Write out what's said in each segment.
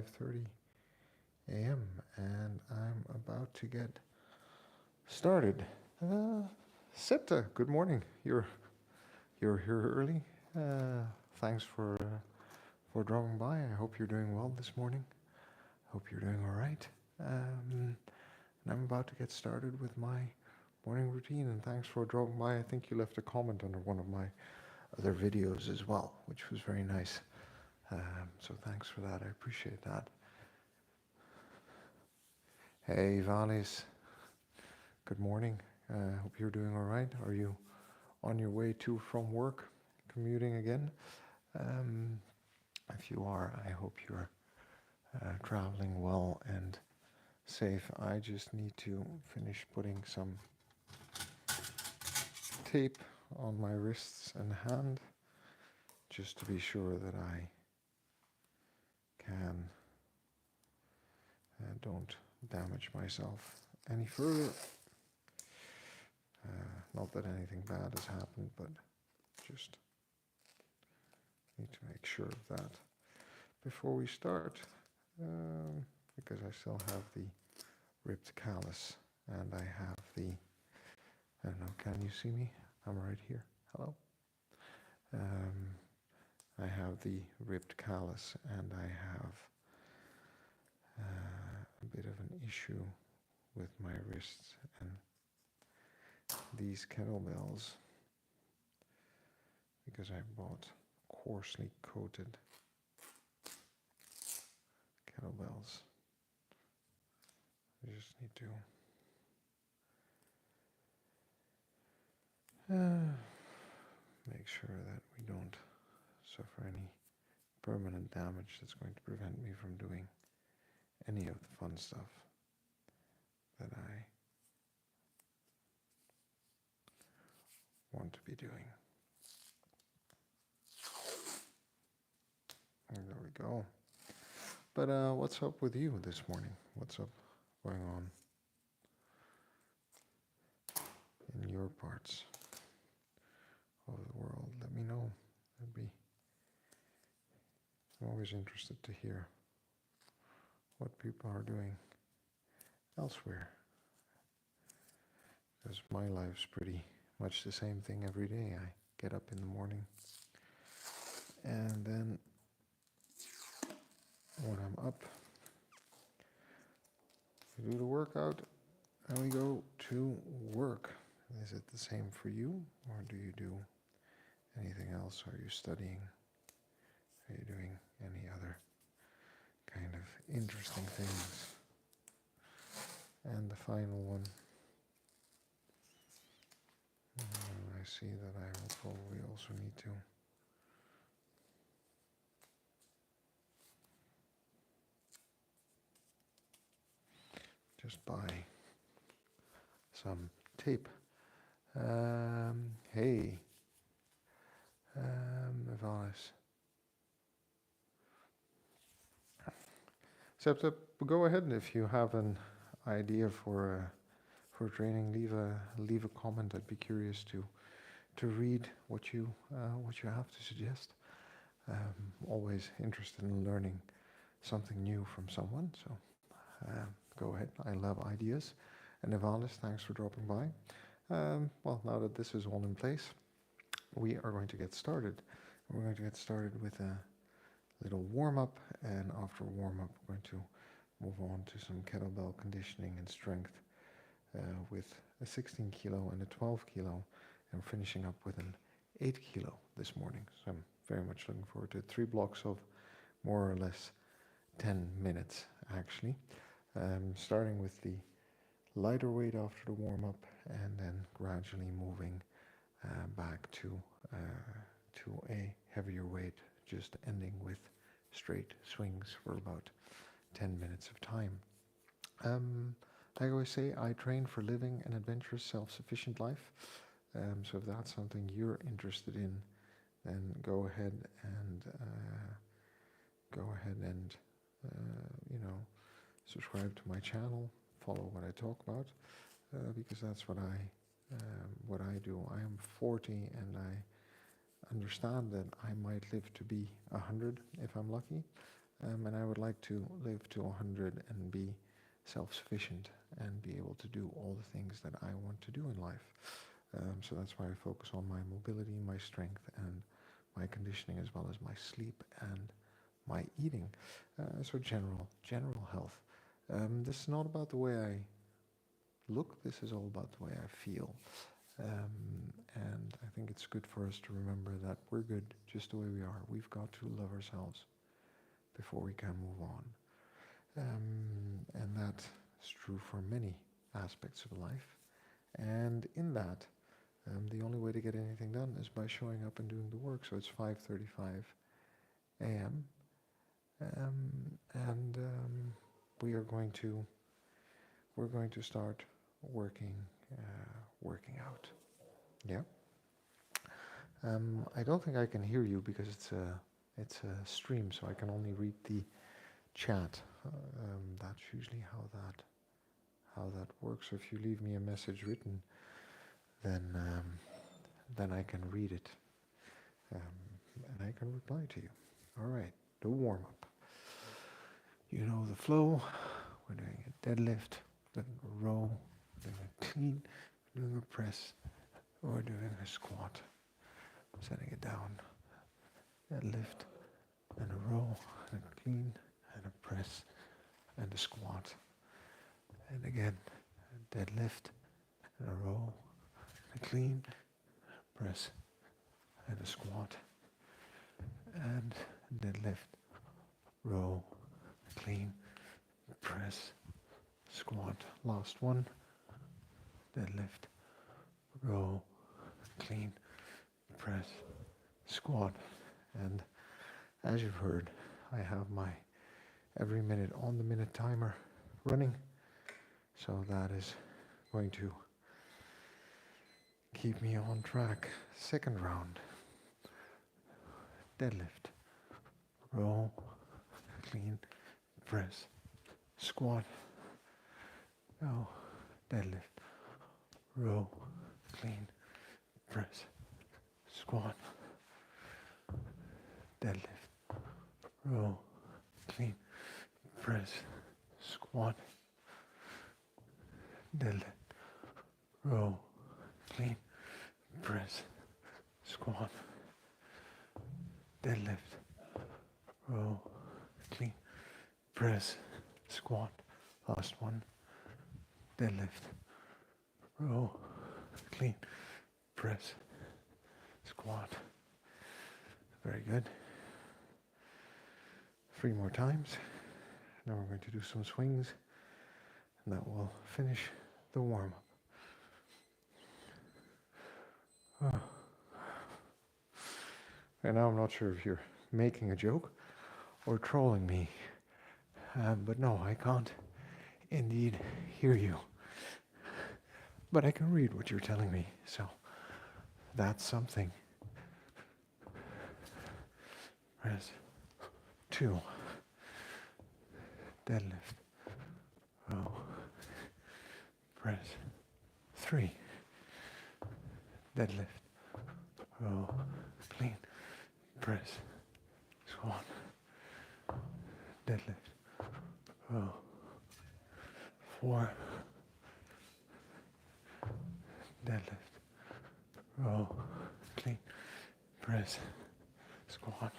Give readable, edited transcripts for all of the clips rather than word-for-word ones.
5:30 a.m. and I'm about to get started. Septa, good morning. You're here early. Thanks for dropping by. I hope you're doing well this morning. Hope you're doing all right. And I'm about to get started with my morning routine. And thanks for dropping by. I think you left a comment under one of my other videos as well, which was very nice. So thanks for that. I appreciate that. Hey, Valis. Good morning. Hope you're doing all right. Are you on your way to from work, commuting again? If you are, I hope you're traveling well and safe. I just need to finish putting some tape on my wrists and hand just to be sure that I can don't damage myself any further. Not that anything bad has happened, but just need to make sure of that before we start, because I still have the ripped callus and I have the, I don't know, can you see me? I'm right here. Hello. I have the ripped callus and I have a bit of an issue with my wrists, and these kettlebells, because I bought coarsely coated kettlebells, I just need to make sure that we don't suffer any permanent damage that's going to prevent me from doing any of the fun stuff that I want to be doing. And there we go. But what's up with you this morning? What's up going on in your parts of the world? Let me know. I'm always interested to hear what people are doing elsewhere, because my life's pretty much the same thing every day. I get up in the morning, and then when I'm up, we do the workout and we go to work. Is it the same for you, or do you do anything else? Are you studying? Are you doing any other kind of interesting things? And the final one, I see that I will probably also need to just buy some tape. Hey, Valis. Except go ahead, if you have an idea for training, leave a comment. I'd be curious to read what you have to suggest. Always interested in learning something new from someone. So go ahead. I love ideas. And Evalis, thanks for dropping by. Well, now that this is all in place, we are going to get started. We're going to get started with a little warm-up, and after warm-up, we're going to move on to some kettlebell conditioning and strength with a 16 kilo and a 12 kilo, and finishing up with an 8 kilo this morning. So I'm very much looking forward to it. 3 blocks of more or less 10 minutes, actually. Starting with the lighter weight after the warm-up, and then gradually moving back to a heavier weight, just ending with straight swings for about 10 minutes of time. Like I always say, I train for living an adventurous, self-sufficient life. So if that's something you're interested in, then go ahead and subscribe to my channel, follow what I talk about, because that's what I do. I am 40, and I understand that I might live to be 100 if I'm lucky. and I would like to live to 100 and be self-sufficient and be able to do all the things that I want to do in life. So that's why I focus on my mobility, my strength, and my conditioning, as well as my sleep and my eating. So general health. This is not about the way I look. This is all about the way I feel. And I think it's good for us to remember that we're good just the way we are. We've got to love ourselves before we can move on. And that's true for many aspects of life. And in that, the only way to get anything done is by showing up and doing the work. So it's 5:35 a.m. And we're going to start working out. Yeah. I don't think I can hear you because it's a stream, so I can only read the chat. That's usually how that works. So if you leave me a message written, then I can read it, and I can reply to you. All right, the warm-up. You know the flow. We're doing a deadlift, doing a row, doing a clean, doing a press, or doing a squat. Setting it down. Deadlift, and a row, and a clean, and a press, and a squat. And again, a deadlift, and a row, and a clean, press, and a squat. And deadlift, row, clean, press, squat. Last one. Deadlift, row, clean, press, squat. And as you've heard, I have my every minute on the minute timer running. So that is going to keep me on track. Second round. Deadlift, row, clean, press, squat. Now, deadlift, row, clean, press, squat. Deadlift, row, clean, press, squat. Deadlift, row, clean, press, squat. Deadlift, row, clean, press, squat. Last one. Deadlift, row, clean, press, squat. Very good. 3 more times. Now we're going to do some swings, and that will finish the warm-up. And now I'm not sure if you're making a joke or trolling me, but no, I can't indeed hear you. But I can read what you're telling me, so that's something. Press 2, deadlift, row, press 3, deadlift, row, clean, press, squat, deadlift, row, 4, deadlift, row, clean, press, squat.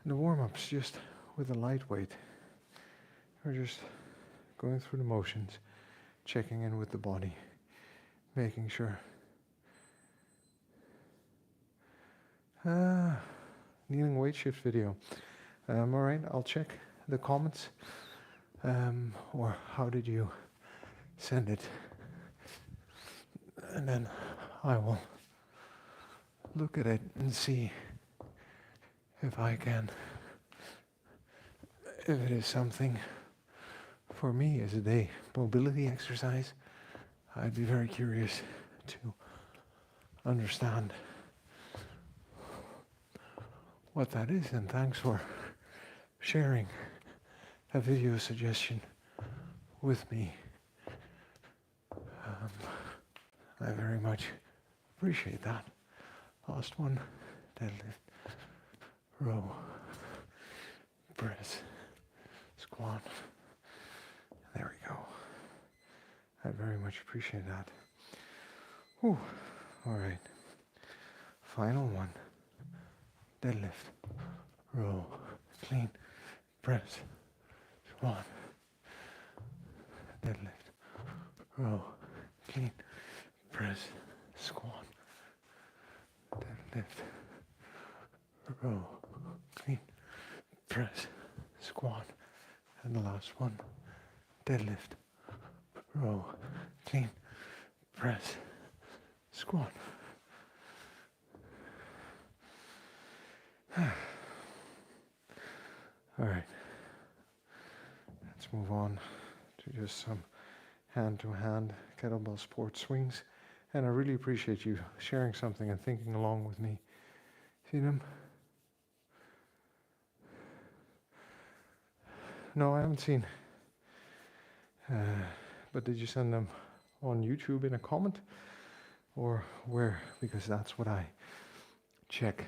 And the warm-up's just with a lightweight. We're just going through the motions, checking in with the body, making sure. Kneeling weight shift video. All right, I'll check the comments. Or how did you send it? And then I will look at it and see if it is something for me as a day mobility exercise. I'd be very curious to understand what that is, and thanks for sharing a video suggestion with me. I very much appreciate that. Last one, deadlift, row, press, squat. There we go. I very much appreciate that. Whew. All right. Final one. Deadlift, row, clean, press, squat. Deadlift, row, clean, press, squat. Deadlift, row, clean, press, squat. And the last one. Deadlift, row, clean, press, squat. All right, let's move on to just some hand-to-hand kettlebell sport swings. And I really appreciate you sharing something and thinking along with me. See them? No, I haven't seen. But did you send them on YouTube in a comment? Or where? Because that's what I check.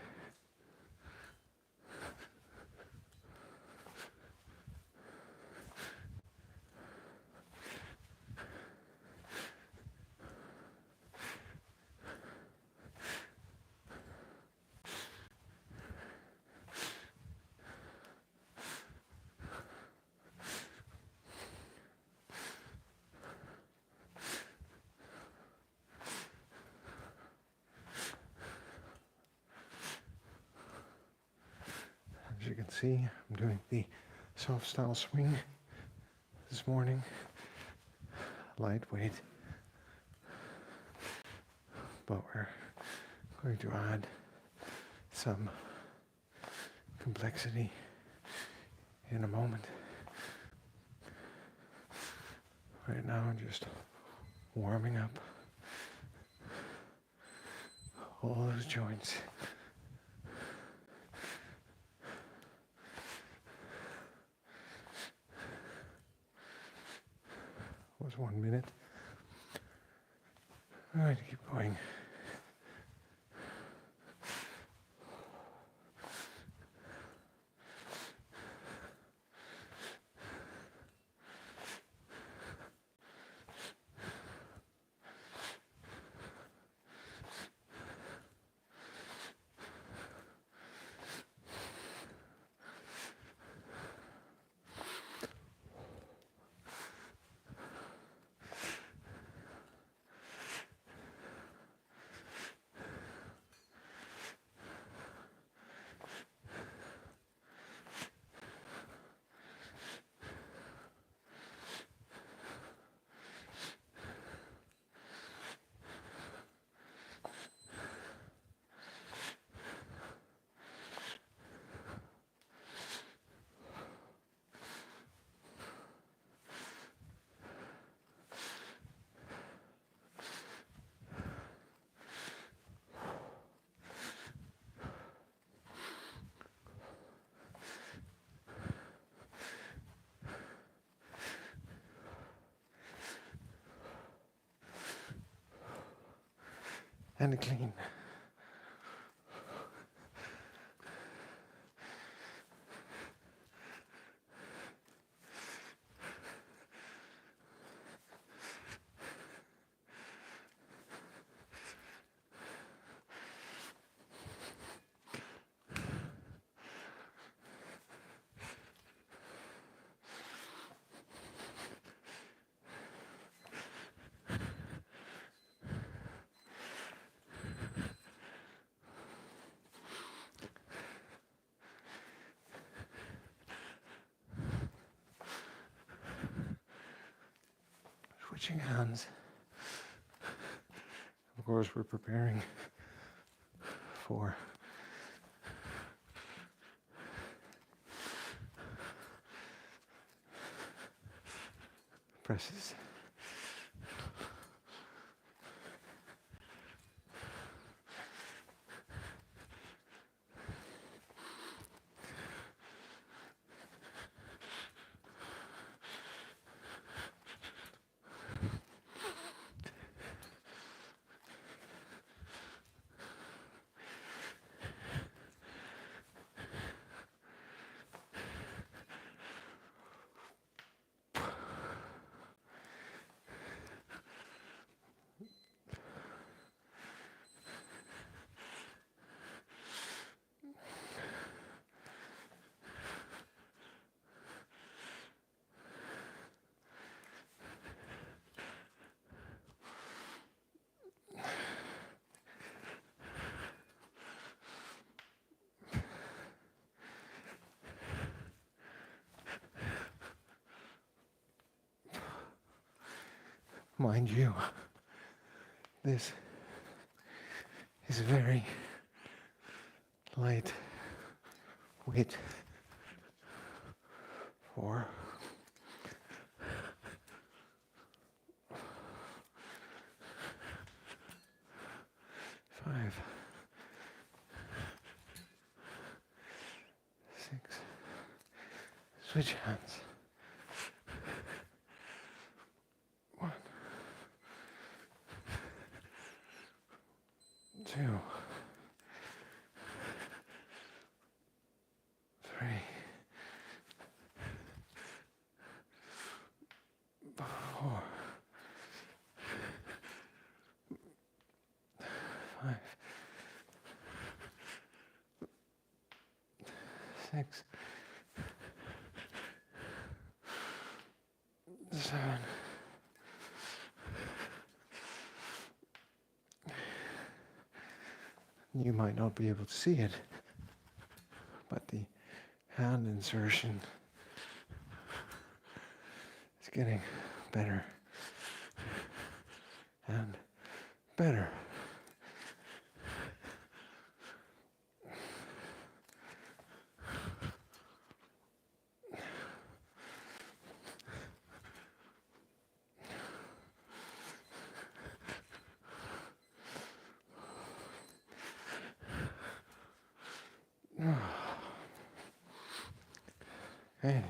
As you can see, I'm doing the soft style swing this morning, lightweight, but we're going to add some complexity in a moment. Right now, I'm just warming up all those joints. Was 1 minute. All right, keep going. And clean. Switching hands. Of course, we're preparing for presses. mind you, this is very light weight for 5, 6, switch hands. 1, 2, 3, 4, 5, 6, 7. You might not be able to see it, but the hand insertion is getting better and better. Hey.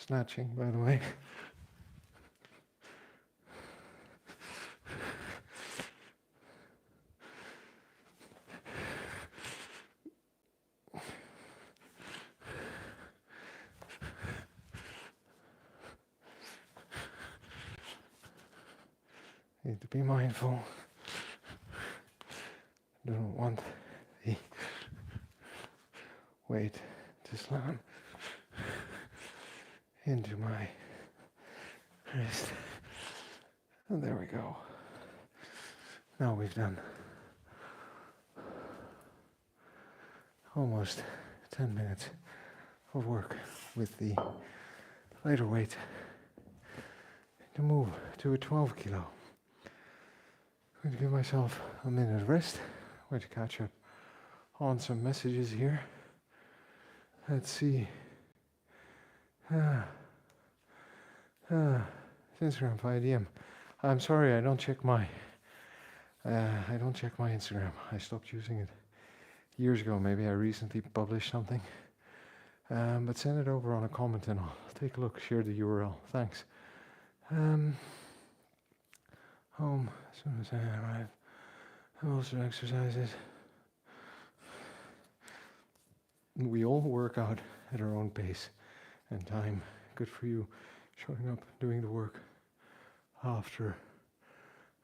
Snatching, by the way. Need to be mindful. Don't want the weight to slam into my wrist. And there we go. Now we've done almost 10 minutes of work with the lighter weight to move to a 12 kilo. I'm going to give myself a minute of rest. I'm going to catch up on some messages here. Let's see. Instagram 5DM. I'm sorry, I don't check my Instagram. I stopped using it years ago. Maybe I recently published something. But send it over on a comment and I'll take a look. Share the URL. Thanks. Home as soon as I arrive. Also exercises. We all work out at our own pace and time. Good for you. Showing up, doing the work afterwards.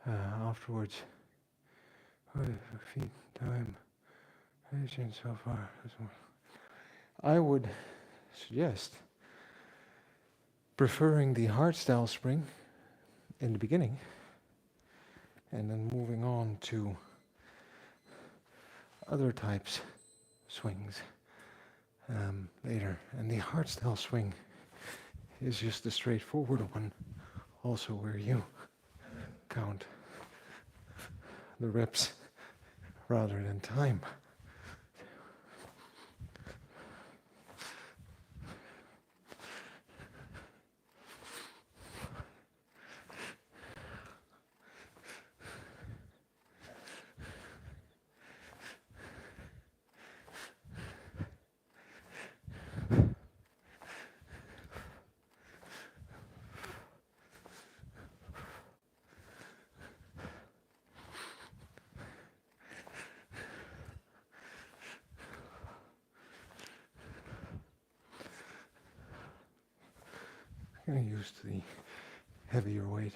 5 feet time. Patience so far. I would suggest preferring the hardstyle spring in the beginning and then moving on to other types swings later. And the hardstyle swing is just a straightforward one, also where you count the reps rather than time. getting used to the heavier weight.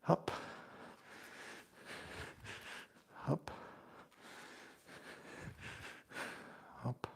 Up, up, up.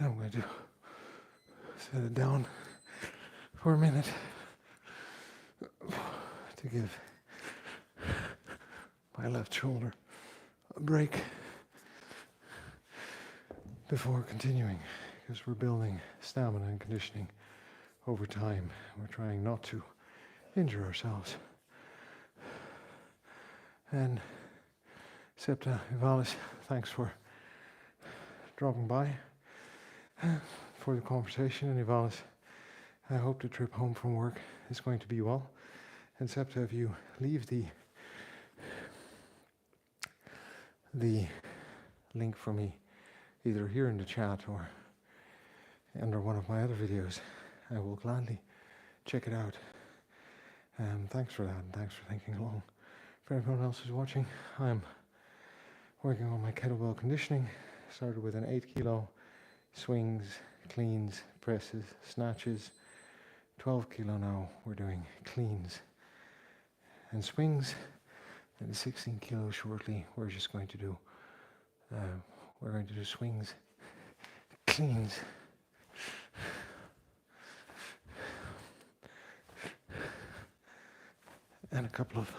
I'm going to set it down for a minute to give my left shoulder a break before continuing, because we're building stamina and conditioning over time. We're trying not to injure ourselves. And Septa Ivalis, thanks for dropping by for the conversation. And Ivalis, I hope the trip home from work is going to be well. And Septa, if you leave the link for me either here in the chat or under one of my other videos, I will gladly check it out. Thanks for that, and thanks for thinking along. For everyone else who's watching, I'm working on my kettlebell conditioning. Started with an 8 kilo swings, cleans, presses, snatches. 12 kilo now, we're doing cleans and swings. And 16 kilo shortly, we're just going to do, swings, cleans, and a couple of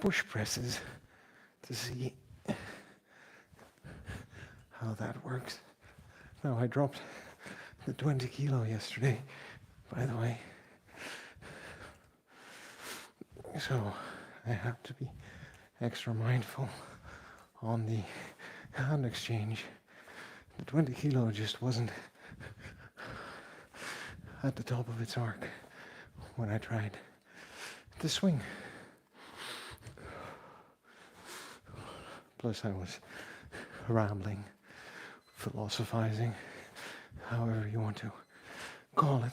push presses to see how that works. Now, I dropped the 20 kilo yesterday, by the way, so I have to be extra mindful on the hand exchange. The 20 kilo just wasn't at the top of its arc when I tried to swing. Plus I was rambling, philosophizing, however you want to call it.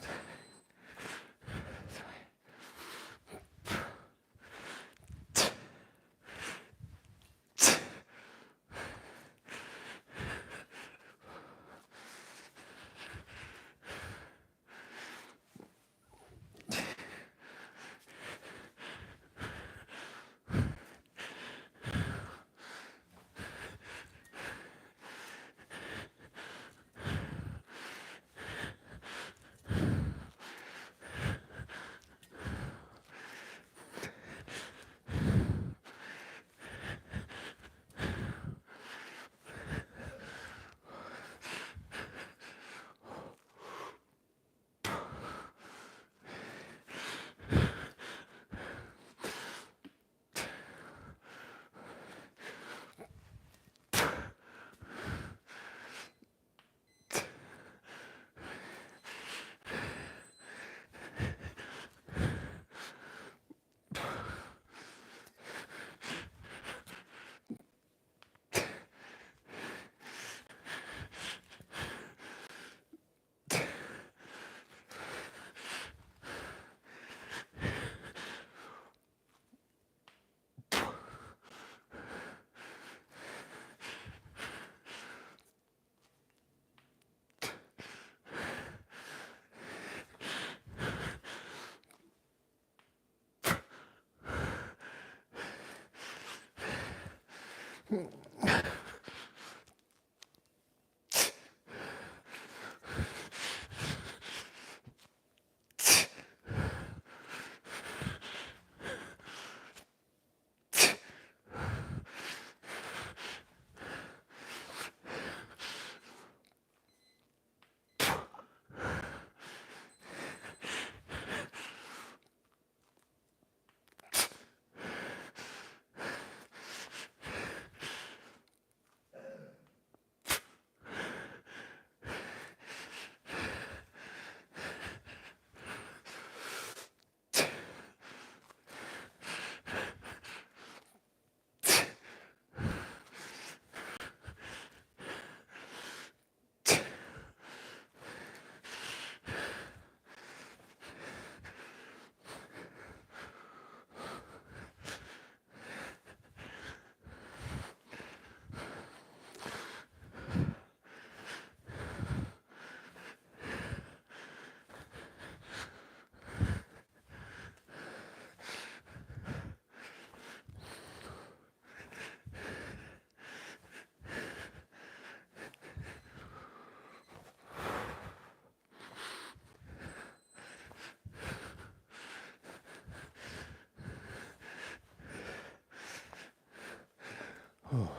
Oh.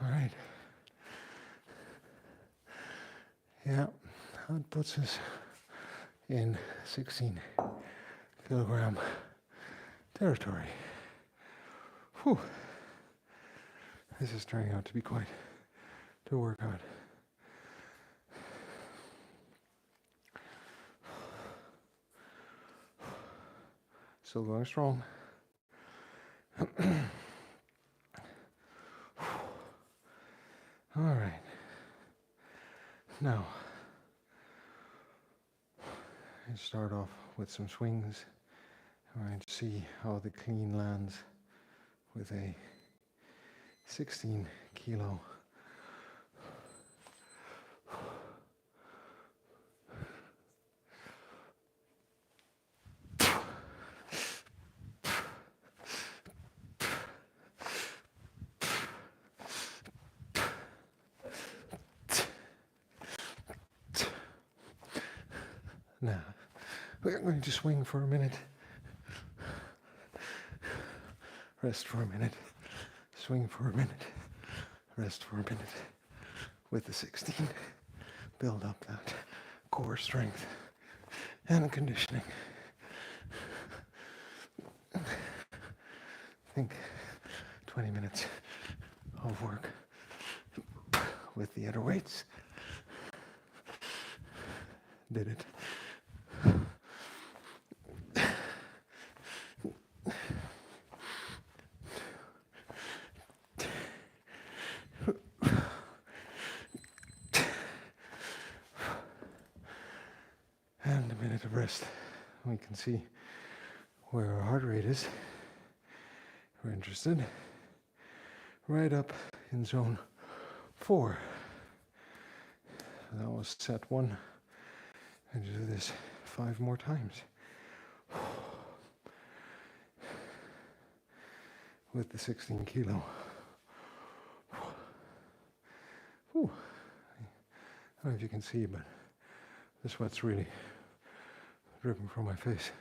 All right. Yeah, that puts us in 16 kilogram territory. Whew. This is turning out to be quite to work out. Still going strong. All right. Now, I start off with some swings. All right, see how the clean lands with a 16 kilo. Now, we're going to swing for a minute. Rest for a minute. Swing for a minute. Rest for a minute. With the 16, build up that core strength and conditioning. I think 20 minutes of work with the other weights did it. rest, we can see where our heart rate is. We're interested. Right up in zone 4. That was set 1. And do this 5 more times. With the 16 kilo. Whew. I don't know if you can see, but the sweat's really dripping from my face.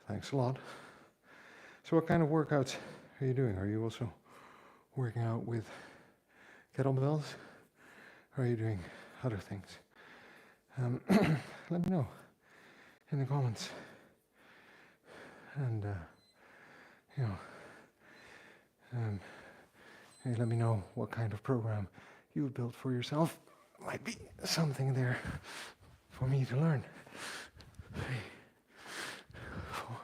Thanks a lot. So what kind of workouts are you doing? Are you also working out with kettlebells? Or are you doing other things? Let me know in the comments. And, hey, let me know what kind of program you would build for yourself. Might be something there for me to learn. 3, 4,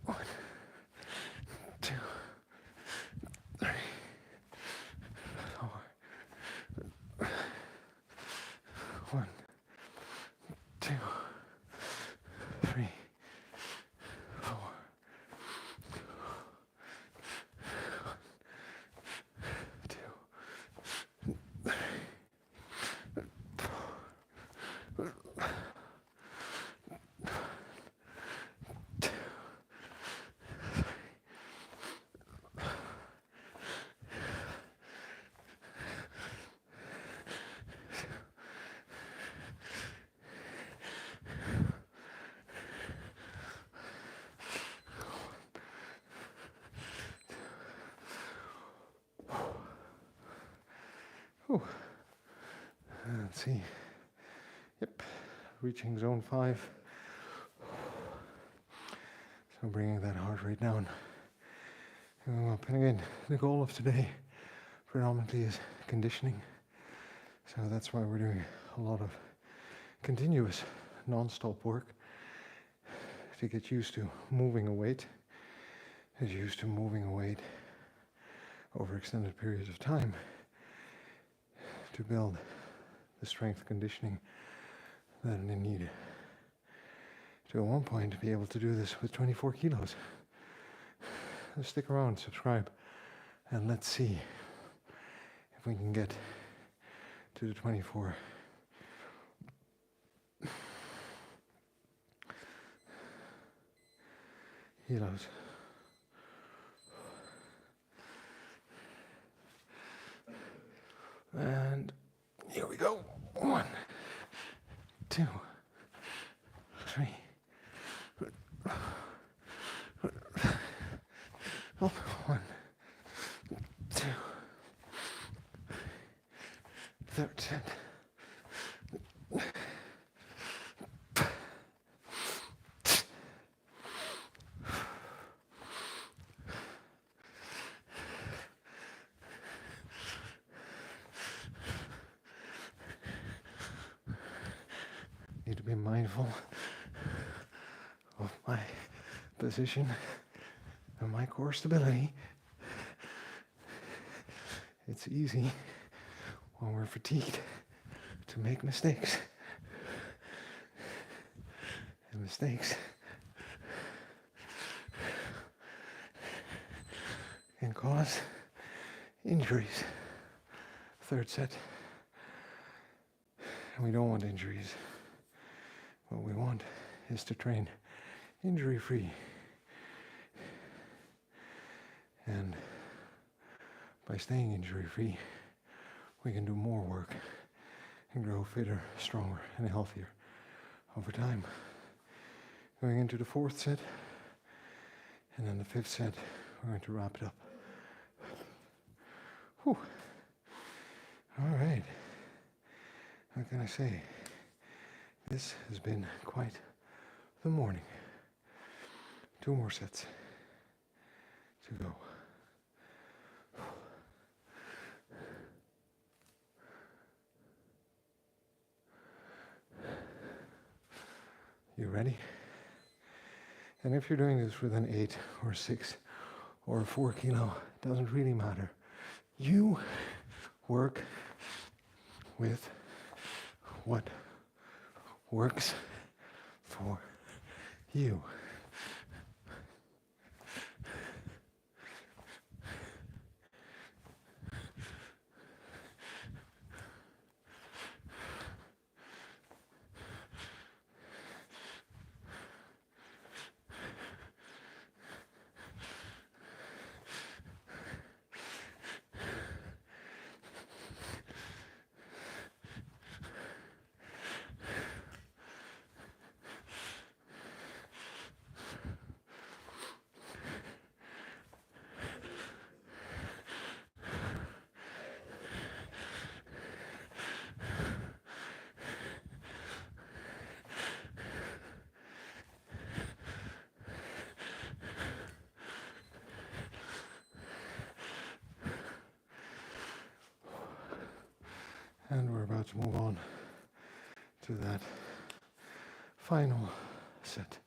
5, 1, 2, 3, 4, 1, 2, 3, 4. Let's see. Yep, reaching zone 5. So bringing that heart rate down. Going up. And again, the goal of today predominantly is conditioning. So that's why we're doing a lot of continuous non-stop work to get used to moving a weight, get used to moving a weight over extended periods of time to build the strength conditioning that they need to at one point be able to do this with 24 kilos. Stick around, subscribe, and let's see if we can get to the 24 kilos. And here we go. 1, 2, 3. Oh, 1, 2. Third set. Need to be mindful of my position and my core stability. It's easy when we're fatigued to make mistakes. And mistakes can cause injuries. Third set. And we don't want injuries. What we want is to train injury-free. And by staying injury-free, we can do more work and grow fitter, stronger, and healthier over time. Going into the 4th set, and then the 5th set, we're going to wrap it up. Whew. All right. What can I say? This has been quite the morning. 2 more sets to go. You ready? And if you're doing this with an 8 or 6 or 4 kilo, doesn't really matter. You work with what works for you. And we're about to move on to that final set.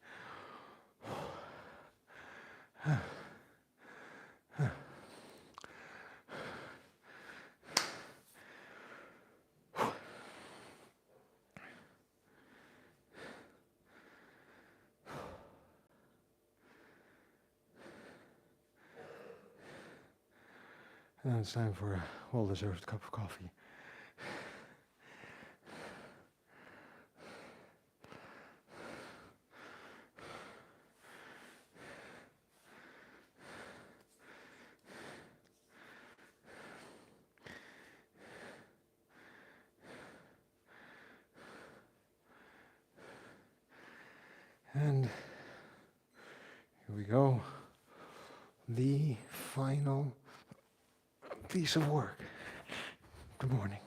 And it's time for a well-deserved cup of coffee. And here we go. The final piece of work. Good morning.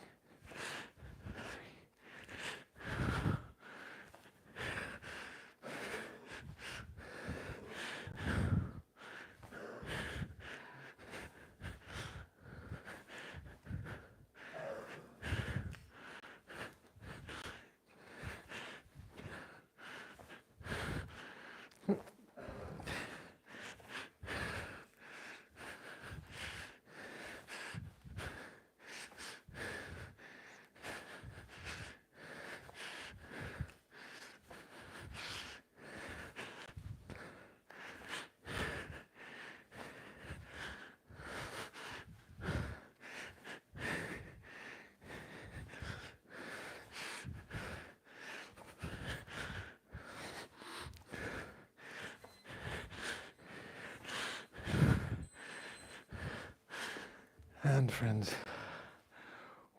And friends,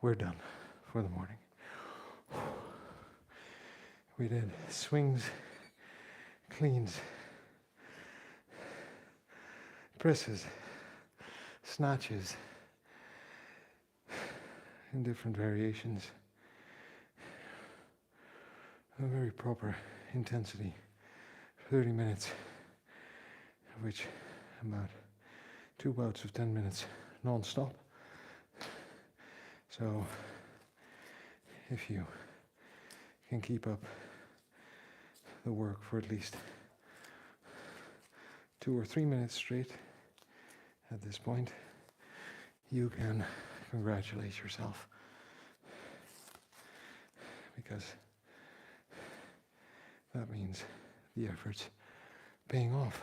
we're done for the morning. We did swings, cleans, presses, snatches in different variations. A very proper intensity, 30 minutes, of which about 2 bouts of 10 minutes non-stop. So if you can keep up the work for at least 2 or 3 minutes straight at this point, you can congratulate yourself, because that means the effort's paying off.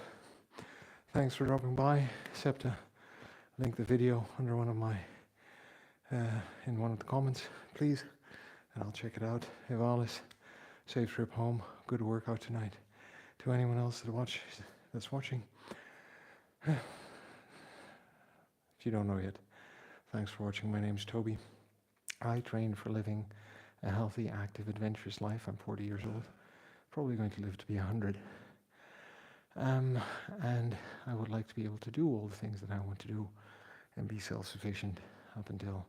Thanks for dropping by. SEPTA, link the video under one of my in one of the comments, please, and I'll check it out. Evalis, safe trip home, good workout tonight. To anyone else that's watching, if you don't know yet, thanks for watching. My name's Toby. I train for living a healthy, active, adventurous life. I'm 40 years old, probably going to live to be 100. And I would like to be able to do all the things that I want to do and be self-sufficient up until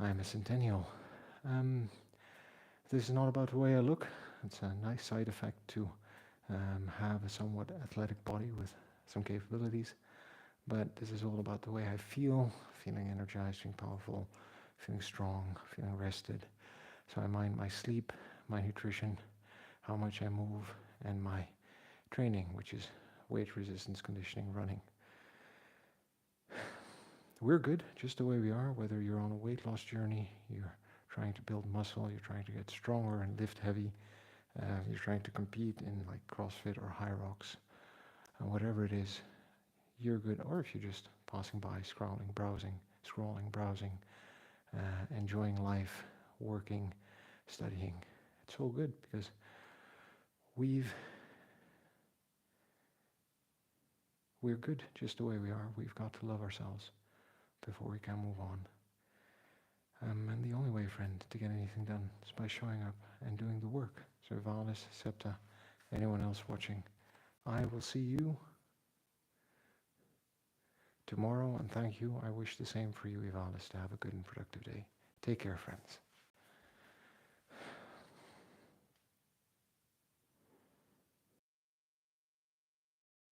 I'm a centennial. This is not about the way I look. It's a nice side effect to have a somewhat athletic body with some capabilities. But this is all about the way I feel, feeling energized, feeling powerful, feeling strong, feeling rested. So I mind my sleep, my nutrition, how much I move, and my training, which is weight resistance, conditioning, running. We're good just the way we are, whether you're on a weight loss journey, you're trying to build muscle, you're trying to get stronger and lift heavy, you're trying to compete in like CrossFit or High Rocks, and whatever it is, you're good. Or if you're just passing by, scrolling, browsing, enjoying life, working, studying, it's all good, because we're good just the way we are. We've got to love ourselves before we can move on. And the only way, friend, to get anything done is by showing up and doing the work. So Valis, Septa, anyone else watching, I will see you tomorrow, and thank you. I wish the same for you, Ivalis, to have a good and productive day. Take care, friends.